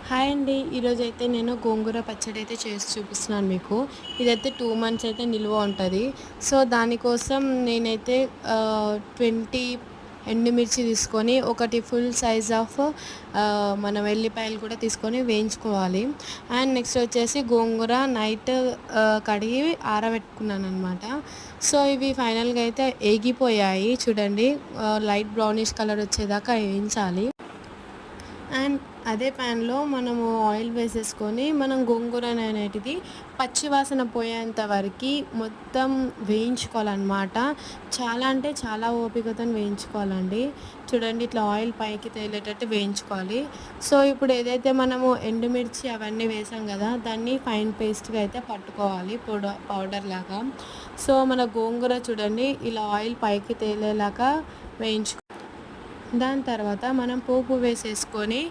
Hi అండి. ఈరోజైతే నేను గోంగూర పచ్చడి అయితే చేసి చూపిస్తున్నాను మీకు. ఇదైతే 2 మంత్స్ అయితే నిల్వ ఉంటది. సో, దానికోసం నేనైతే 20 ఎండుమిర్చి తీసుకొని, ఒకటి ఫుల్ సైజ్ ఆఫ్ మన వెల్లిపాయలు కూడా తీసుకొని వేయించుకోవాలి. అండ్ నెక్స్ట్ వచ్చేసి గోంగూర నైట్ కడిగి ఆరబెట్టుకున్నాననమాట. సో, ఇవి ఫైనల్‌గా అయితే ఏగిపోయాయి చూడండి. లైట్ బ్రౌనిష్ కలర్ వచ్చేదాకా వేయించాలి. అండ్ అదే ప్యాన్‌లో మనము ఆయిల్ వేసేసుకొని, మనం గోంగూరననేటిది పచ్చి వాసన పోయేంత వరకి మొత్తం వేయించుకోవాలనమాట. చాలా అంటే చాలా ఓపికతోని వేయించుకోవాలండి. చూడండి ఇట్లా ఆయిల్ పైకి తేలేటట్టు వేయించుకోవాలి. సో, ఇప్పుడు ఏదైతే మనము ఎండుమిర్చి అవన్నీ వేసాం గదా! దాన్ని ఫైన్ పేస్ట్‌గా అయితే పట్టుకోవాలి పౌడర్ లాగా. సో, మన గోంగూర చూడండి ఇలా ఆయిల్ పైకి తేలేలాగా వేయించుకో దాని తర్వాత మనం పోపు వేసేసుకొని